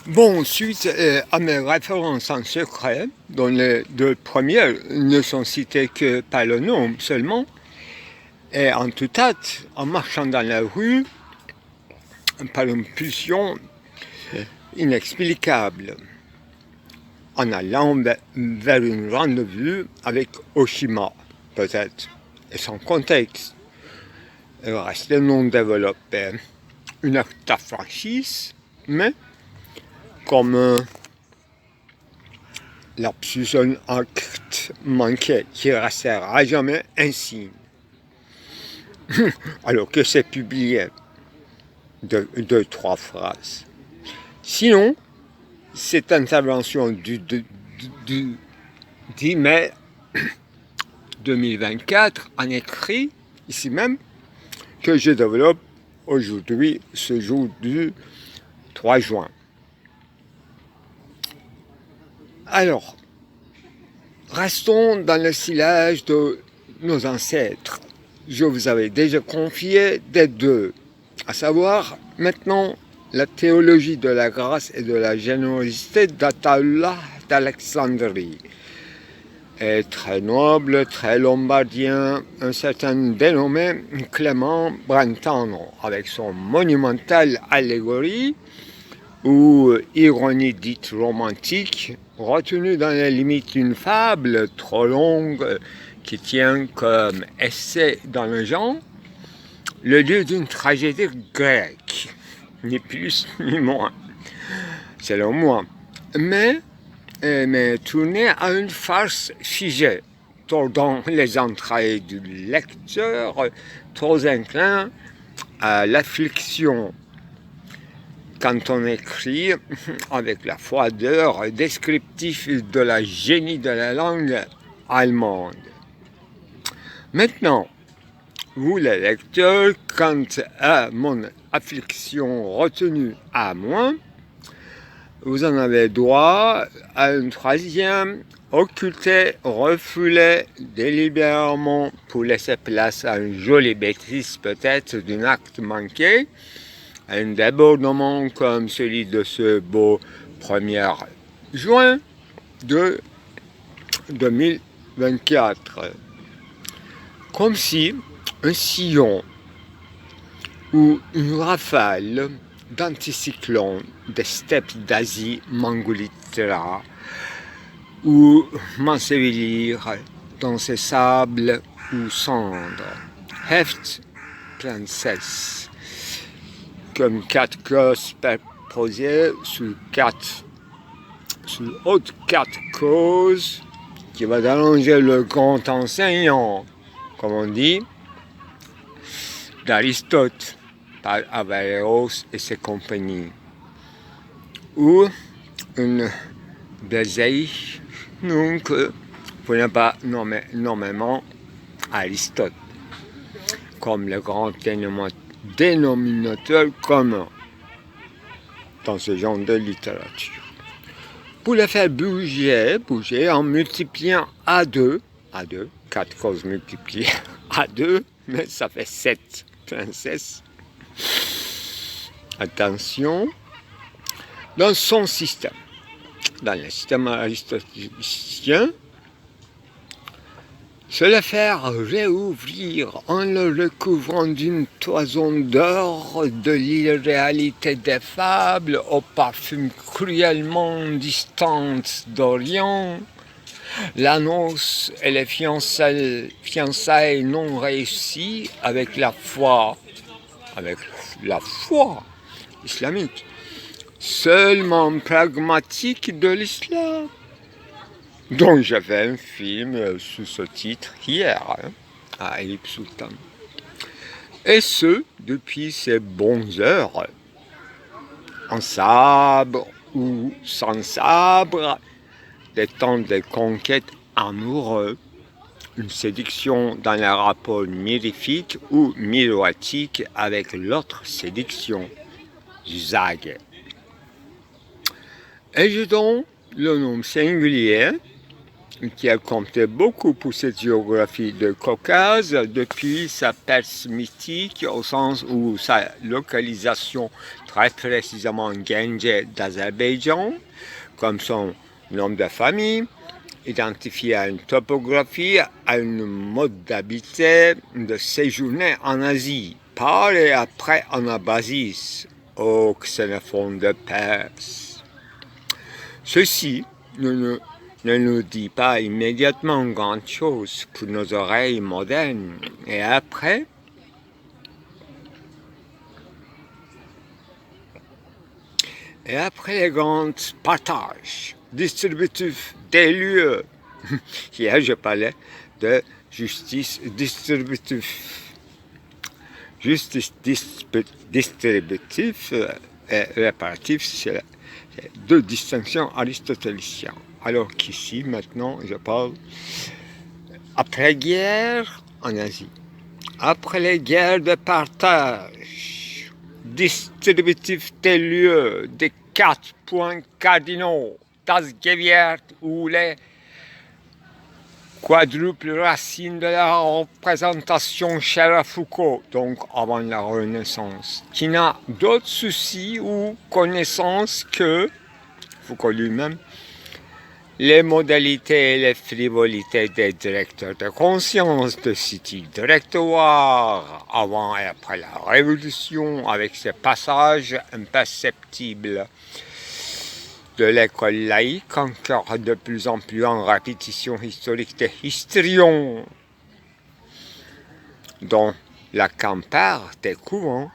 Bon, suite à mes références en secret, dont les deux premières ne sont citées que par le nom seulement, et en tout hâte, en marchant dans la rue, par une pulsion inexplicable, en allant vers une rendez-vous avec Oshima, peut-être, et son contexte, restait non développé. Une acte à franchise, mais comme lapsus un acte manqué qui restera à jamais un signe. Alors que c'est publié deux, trois phrases. Sinon, cette intervention du 10 mai 2024 en écrit, ici même, que je développe aujourd'hui, ce jour du 3 juin. Alors, restons dans le silage de nos ancêtres. Je vous avais déjà confié des deux, à savoir maintenant la théologie de la grâce et de la générosité d'Attila d'Alexandrie. Et très noble, très lombardien, un certain dénommé Clément Brentano, avec son monumentale allégorie ou ironie dite romantique, retenue dans les limites d'une fable trop longue qui tient comme essai dans le genre, le lieu d'une tragédie grecque, ni plus ni moins, selon moi, mais tournée à une farce figée, tordant les entrailles du lecteur trop inclin à l'affliction quand on écrit avec la froideur descriptive de la génie de la langue allemande. Maintenant, vous les lecteurs, quant à mon affliction retenue à moi, vous en avez droit à une troisième, occultée, refoulée délibérément pour laisser place à une jolie bêtise peut-être d'un acte manqué, un débordement comme celui de ce beau 1er juin de 2024. Comme si un sillon ou une rafale d'anticyclone des steppes d'Asie m'engloutira ou m'ensevelir dans ces sables ou cendres. Heft princesse, comme 4 causes superposées sous haute 4 causes qui va allonger le grand enseignant, comme on dit, d'Aristote, par Averroès et ses compagnies, ou une baiseille, donc, pour ne pas nommer nommément Aristote, comme le grand dénominateur commun dans ce genre de littérature. Pour le faire bouger en multipliant à 2, 4 causes multipliées à 2, mais ça fait 7 princesses. Attention, dans son système, dans le système aristotélicien, se le faire réouvrir en le recouvrant d'une toison d'or de l'irréalité des fables au parfum cruellement distantes d'Orient, l'annonce et les fiançailles non réussies avec la foi islamique, seulement pragmatique de l'islam, dont j'avais un film sous ce titre hier, à Aïb Sultan. Et ce, depuis ces bonnes heures, en sabre ou sans sabre, des temps de conquête amoureux, une séduction dans les rapports mirifiques ou miroitiques avec l'autre séduction, Zag. Et je donne le nom singulier qui a compté beaucoup pour cette géographie de Caucase depuis sa Perse mythique, au sens où sa localisation très précisément Genge d'Azerbaïdjan, comme son nom de famille, identifié à une topographie, à un mode d'habiter, de séjourner en Asie, par et après en Abasis, ô Xénophon de Perse. Ceci ne nous dit pas immédiatement grand-chose pour nos oreilles modernes. Et après, les grands partages distributifs des lieux. Hier, je parlais de justice distributive. Justice distributive et réparative, c'est deux distinctions aristotéliciennes. Alors qu'ici, maintenant, je parle après-guerre en Asie. Après les guerres de partage, distributif des lieux, des 4 points cardinaux, das Gewicht ou les quadruples racines de la représentation chère à Foucault, donc avant la Renaissance, qui n'a d'autres soucis ou connaissances que Foucault lui-même, les modalités et les frivolités des directeurs de conscience de City Directoire avant et après la Révolution, avec ses passages imperceptibles de l'école laïque, encore de plus en plus en répétition historique des histrions, dont la campère des couvents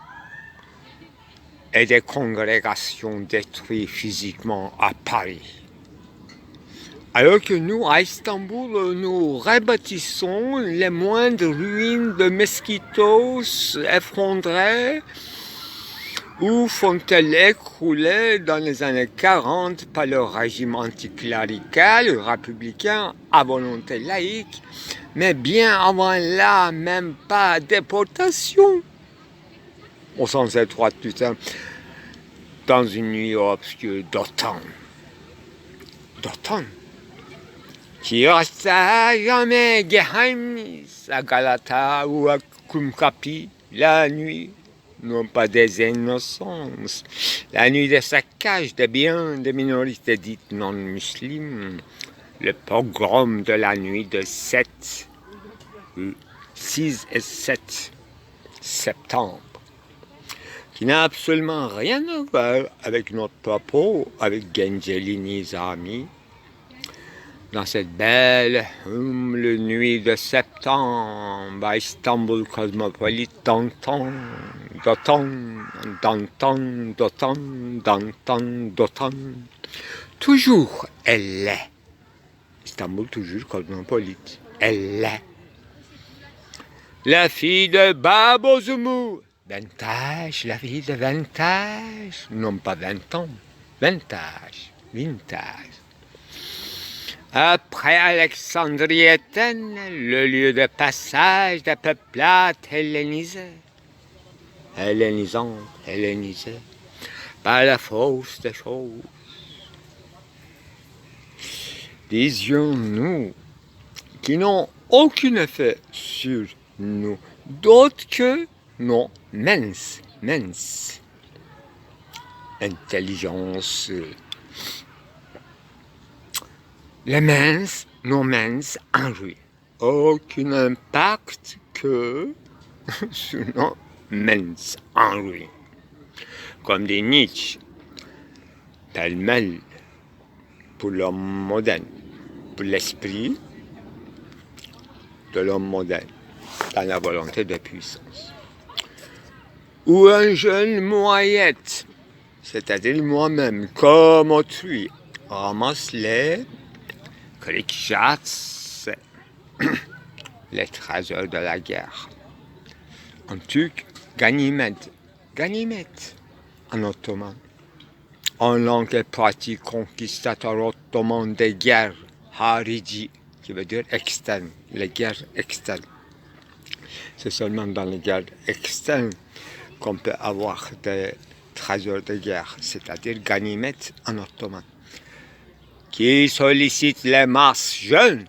et des congrégations détruites physiquement à Paris. Alors que nous, à Istanbul, nous rebâtissons les moindres ruines de mesquitos effondrées ou font-elles écrouler dans les années 40 par le régime anticlérical, républicain, à volonté laïque, mais bien avant là, même pas déportation, au sens étroit du terme, dans une nuit obscure d'automne. Qui resta jamais Geheimnis à Galata ou à Kumkapi, la nuit, non pas des innocences, la nuit des saccages des biens des minorités dites non musulmanes, le pogrom de la nuit de 6 et 7 septembre, qui n'a absolument rien à voir avec notre propos, avec Gengelini's amis. Dans cette belle, humble nuit de septembre, à Istanbul cosmopolite, d'automne, toujours elle l'est. Istanbul toujours cosmopolite, elle l'est. La fille de Babozumou, vintage, la fille de vintage, non pas 20 ans, vintage. Après Alexandrie Éthène, le lieu de passage des peuplades hellénisées, par la force des choses. Disions-nous, qui n'ont aucun effet sur nous, d'autres que nos mens, intelligence, nos mens en ruine. Aucun impact que sur nos mens en ruine. Comme dit Nietzsche, pêle-mêle pour l'homme moderne, pour l'esprit de l'homme moderne, dans la volonté de puissance. Ou un jeune moyette, c'est-à-dire moi-même, comme autrui, ramasse les Krikjats, les trésors de la guerre. En turc, Ganimet en ottoman. En langue et pratique conquistateur ottoman des guerres, Harici, qui veut dire externe, les guerres externes. C'est seulement dans les guerres externes qu'on peut avoir des trésors de guerre, c'est-à-dire Ganimet en ottoman. qui sollicite les masses jeunes,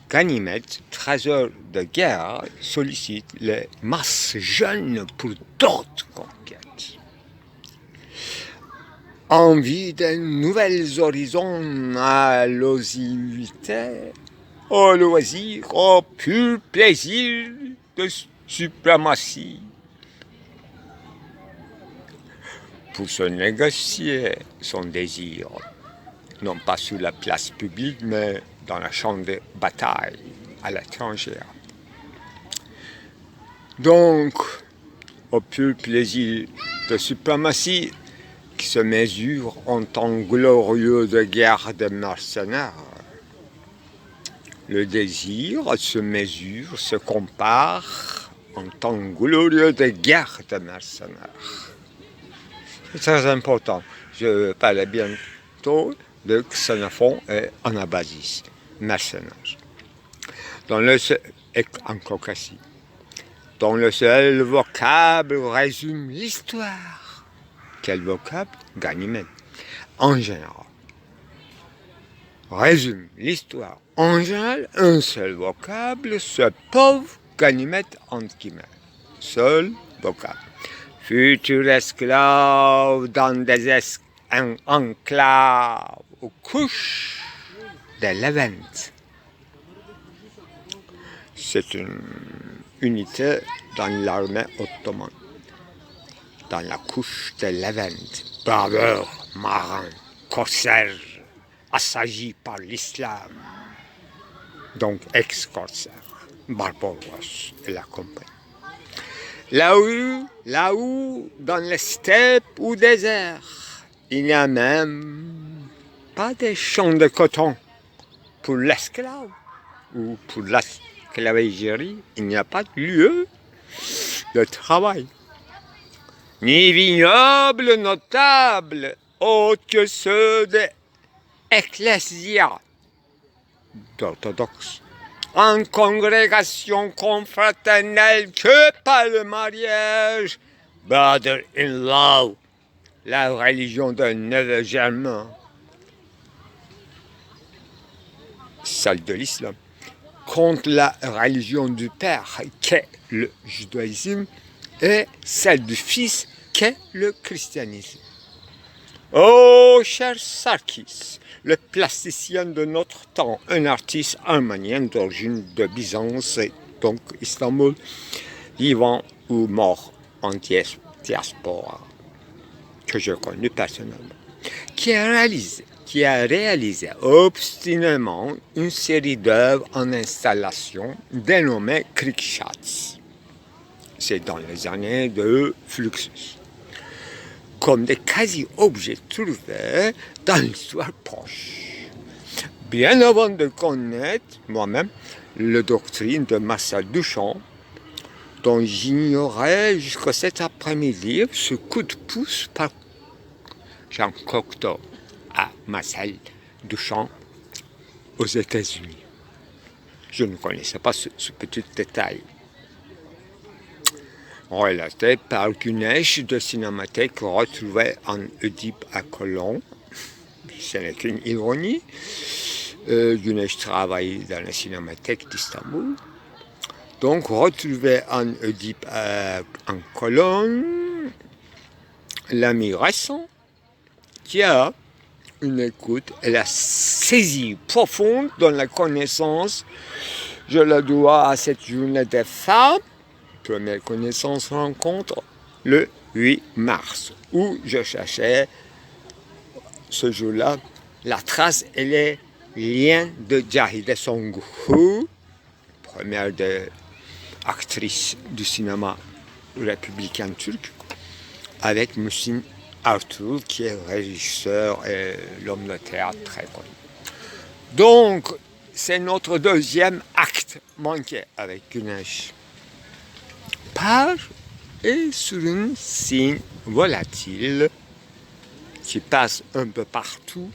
Ganymède, 13 heures de guerre, sollicite les masses jeunes pour d'autres conquêtes. Envie de nouveaux horizons à l'osiveté, au loisir, au pur plaisir de suprématie. Pour se négocier son désir, non pas sur la place publique, mais dans la champ de bataille à l'étranger. Donc, au pur plaisir de suprématie qui se mesure en temps glorieux de guerre des mercenaires, le désir se mesure, se compare en temps glorieux de guerre des mercenaires. C'est très important. Je parle bientôt de Xénophon et Anabasis, mercenaires. En Caucasie, dont le seul vocable résume l'histoire. Quel vocable? Ganymède. En général. Résume l'histoire. En général, un seul vocable, ce pauvre Ganymède entre guillemets. Seul vocable. Futur esclave dans des enclaves aux couches de Levant. C'est une unité dans l'armée ottomane. Dans la couche de Levant, braveurs, marins, corsaires, assagis par l'islam. Donc ex-corsaires, Barbaros et la compagnie. Là où, dans les steppes ou déserts, il n'y a même pas de champs de coton pour l'esclave ou pour l'esclavagerie. Il n'y a pas de lieu de travail. Ni vignobles notables, autres que ceux des ecclésias d'orthodoxes. En congrégation confraternelle que par le mariage, brother-in-law, la religion d'un neveu germain, celle de l'islam, contre la religion du père, qu'est le judaïsme, et celle du fils, qu'est le christianisme. Oh, cher Sarkis, le plasticien de notre temps, un artiste arménien d'origine de Byzance, donc Istanbul, vivant ou mort en diaspora, que je connais personnellement, qui a réalisé obstinément une série d'œuvres en installation dénommée Kriegschatz. C'est dans les années de Fluxus. Comme des quasi-objets trouvés dans l'histoire proche. Bien avant de connaître moi-même la doctrine de Marcel Duchamp, dont j'ignorais jusqu'à cet après-midi ce coup de pouce par Jean Cocteau à Marcel Duchamp aux États-Unis. Je ne connaissais pas ce petit détail. Relaté par Gunesh de Cinémathèque retrouvé en Oedipe à Cologne. Ce n'est qu'une ironie. Gunesh travaille dans la Cinémathèque d'Istanbul. Donc, retrouvé en Oedipe en Cologne, l'ami récent qui a une écoute et la saisie profonde dans la connaissance. Je la dois à cette journée des femmes. Première connaissance rencontre le 8 mars, où je cherchais ce jour-là la trace et les liens de Cahide Songhou, première actrice du cinéma républicain turc, avec Muhsin Ertuğrul, qui est régisseur et l'homme de théâtre très connu. Donc, c'est notre deuxième acte manqué avec Güneş. Par et sur une signe volatile qui passe un peu partout,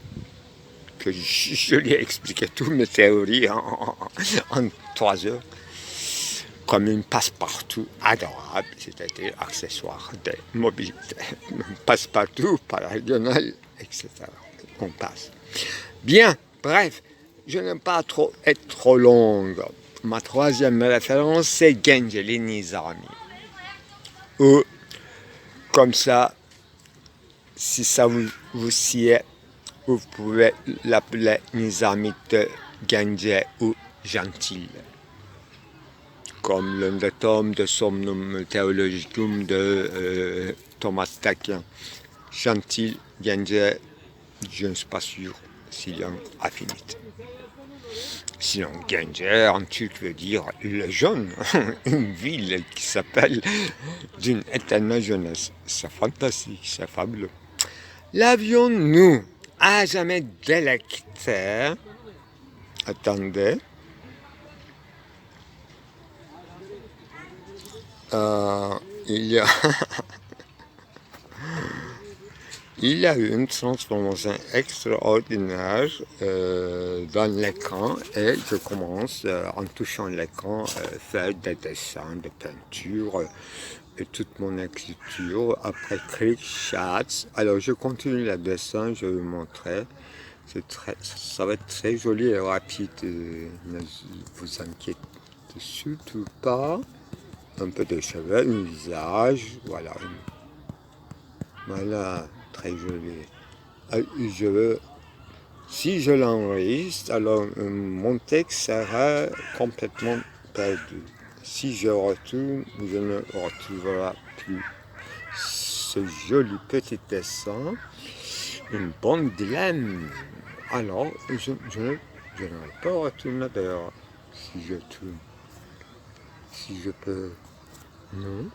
que je lui ai expliqué toutes mes théories en 3 heures, comme une passe-partout adorable, c'est-à-dire accessoire de mobilité. Passe-partout, paragonal, etc. On passe. Bien, bref, je n'aime pas trop être trop longue. Ma troisième référence, c'est Genjeli Nizami. Ou, comme ça, si ça vous sied, vous pouvez l'appeler Nizami de Genji ou Gentil. Comme l'un des tomes de Somnum Theologicum de Thomas d'Aquin. Gentil, Genji, je ne suis pas sûr s'il y a une affinité. Sinon, Genji en turc veut dire le jeune, une ville qui s'appelle d'une éternelle jeunesse. C'est fantastique, c'est fabuleux. L'avions-nous à jamais délecté? Attendez. Il y a il y a eu une transformation extraordinaire dans l'écran et je commence en touchant l'écran faire des dessins, des peintures et toute mon écriture. Après clic chat, alors je continue le dessin, je vais vous montrer. Ça va être très joli et rapide, ne vous inquiétez surtout pas. Un peu de cheveux, un visage, voilà. Voilà, très joli. Si je l'enregistre, alors mon texte sera complètement perdu. Si je retourne, je ne retrouverai plus ce joli petit dessin. Une bonne dilemme. Alors, je n'arrive pas à retourner d'ailleurs, si je tourne. Si je peux... Non.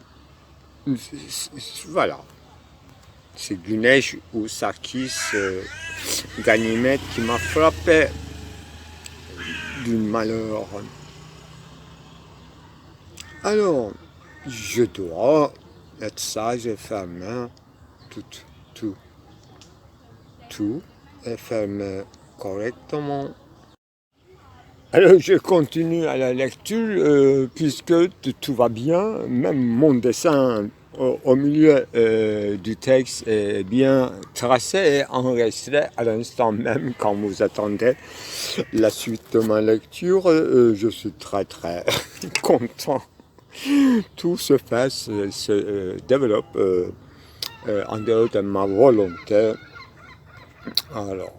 Voilà. C'est Gunesh ou Sarkis Ganymède qui m'a frappé d'une malheur. Alors, je dois être sage et fermer tout est fermé correctement. Alors je continue à la lecture puisque tout va bien, même mon dessin au milieu du texte est bien tracé et enregistré à l'instant même quand vous attendez la suite de ma lecture. Je suis très très content. Tout se fait, se développe en dehors de ma volonté. Alors,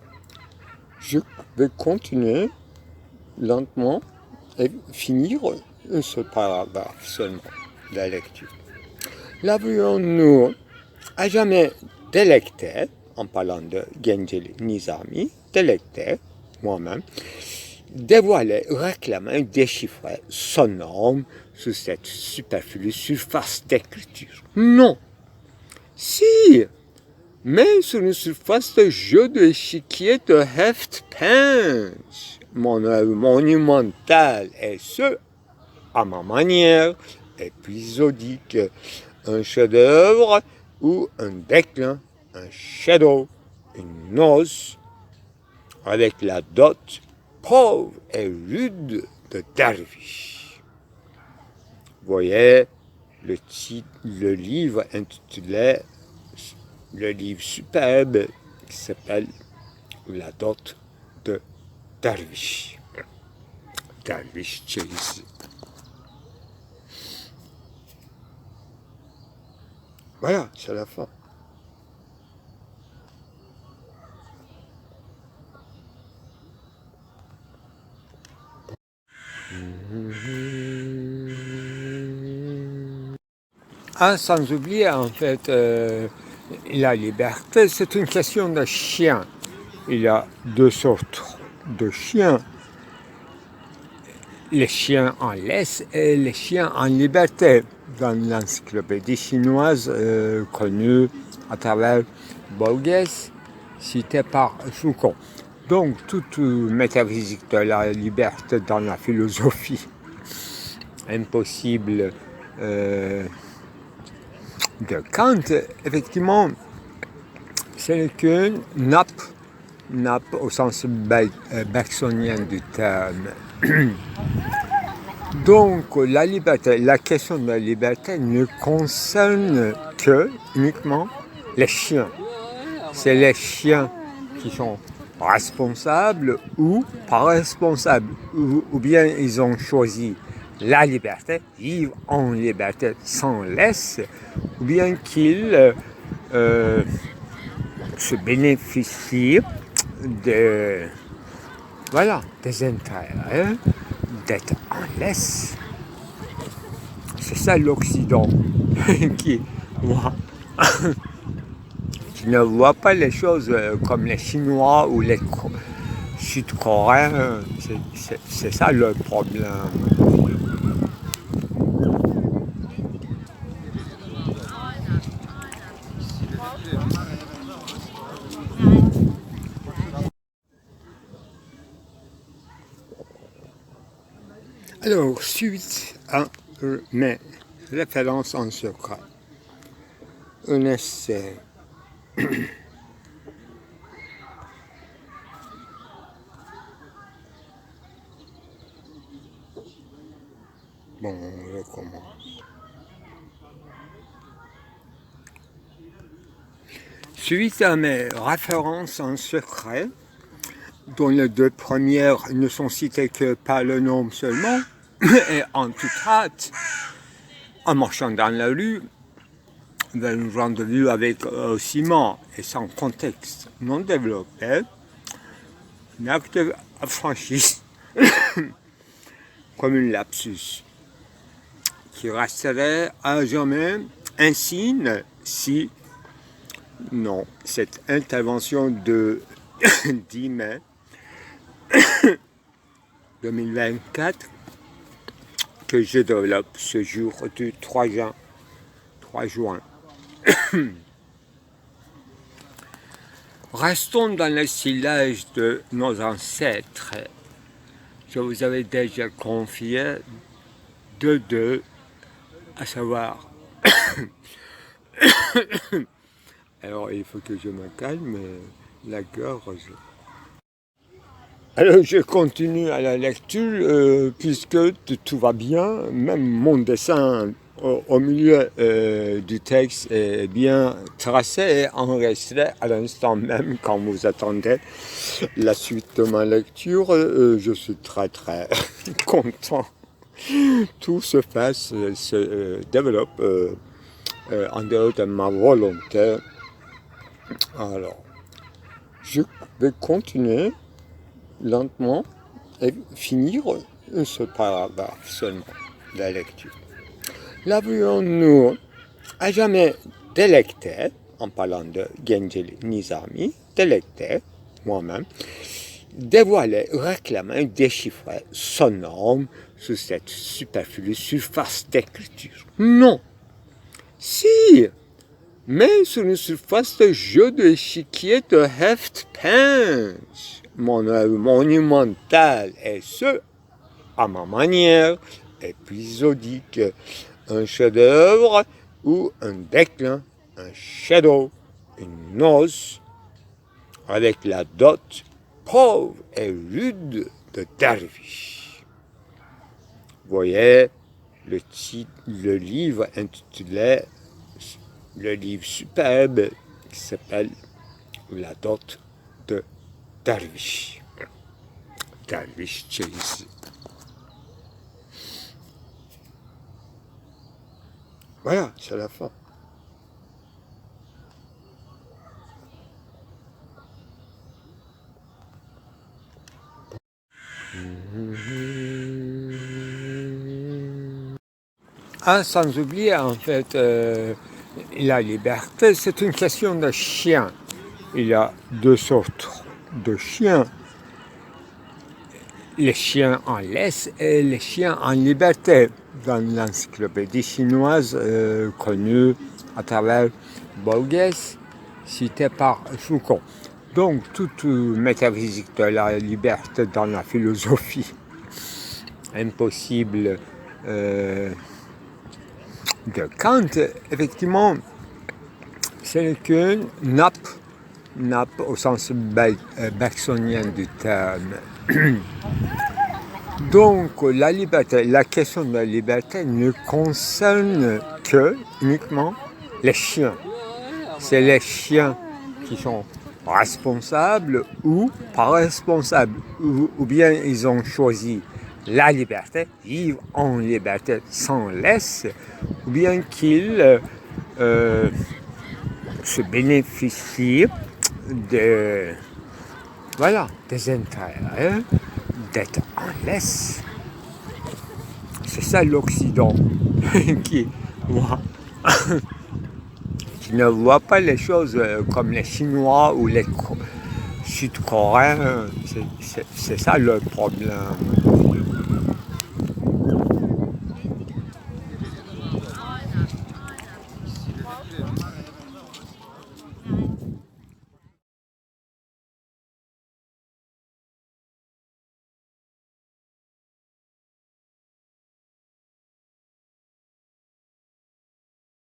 je vais continuer lentement et finir ce paragraphe seulement de la lecture. L'avions-nous à jamais délecté, en parlant de Genjeli Nizami, délecté, moi-même, dévoilé, réclamé, déchiffré son nom sous cette superflue surface d'écriture? Non. Si, mais sur une surface de jeu d'échiquier de Heft-Pinch, mon œuvre monumentale, et ce, à ma manière, épisodique, un chef-d'œuvre ou un déclin, un shadow, une noce, avec la dot pauvre et rude de Dervish. Vous voyez le livre intitulé, le livre superbe qui s'appelle La dot de Dervish. Dervish Chase. Voilà, c'est la fin. Ah, sans oublier, en fait, la liberté, c'est une question de chien. Il y a deux sortes de chiens. Les chiens en laisse et les chiens en liberté. Dans l'encyclopédie chinoise connue à travers Borges, citée par Foucault. Donc, toute métaphysique de la liberté dans la philosophie, impossible de Kant, effectivement, c'est qu'une nappe au sens bergsonien du terme, Donc la liberté, la question de la liberté ne concerne que uniquement les chiens. C'est les chiens qui sont responsables ou pas responsables, ou bien ils ont choisi la liberté, vivre en liberté sans laisse, ou bien qu'ils se bénéficient des intérêts d'être en laisse. C'est ça l'Occident qui ne voit pas les choses comme les Chinois ou les Sud-Coréens. C'est ça le problème. Alors, suite à mes références en secret, un essai. Bon, on recommence. Suite à mes références en secret, dont les deux premières ne sont citées que par le nom seulement, et en toute hâte, en marchant dans la rue, vers un rendez-vous avec Simon et sans contexte non développé, un acte affranchi comme une lapsus qui resterait à jamais insigne si non, cette intervention de 10 mai 2024 que je développe ce jour du 3 juin. Restons dans le silage de nos ancêtres. Je vous avais déjà confié deux, à savoir. Alors il faut que je me calme, la gorge. Alors je continue à la lecture puisque tout va bien, même mon dessin au milieu du texte est bien tracé et enregistré à l'instant même quand vous attendez la suite de ma lecture. Je suis très content. Tout se passe, se développe en dehors de ma volonté. Alors, je vais continuer lentement et finir ce paragraphe seulement de la lecture. L'avions-nous à jamais délecté, en parlant de Genjil Nizami, délecté, moi-même, dévoilé, réclamé, déchiffré son nom sous cette superflue surface d'écriture? Non. Si, mais sur une surface de jeu d'échiquier de heft-pince, mon œuvre monumentale, et ce, à ma manière, épisodique, un chef-d'œuvre ou un déclin, un shadow, une noce, avec la dot pauvre et rude de Dervish. Vous voyez le livre intitulé, le livre superbe qui s'appelle La dot de Dervish. Dervish Chase. Voilà, c'est la fin. Ah, sans oublier, en fait, la liberté, c'est une question de chien. Il y a deux sortes de chiens. Les chiens en laisse et les chiens en liberté. Dans l'encyclopédie chinoise connue à travers Borges, citée par Foucault. Donc, toute métaphysique de la liberté dans la philosophie, impossible de Kant, effectivement, c'est qu'une nappe au sens bergsonien du terme, Donc la liberté, la question de la liberté ne concerne que uniquement les chiens. C'est les chiens qui sont responsables ou pas responsables, ou bien ils ont choisi la liberté, vivre en liberté sans laisse, ou bien qu'ils se bénéficient des intérêts d'être en laisse. C'est ça l'Occident qui ne voit pas les choses comme les Chinois ou les Sud-Coréens. C'est ça le problème.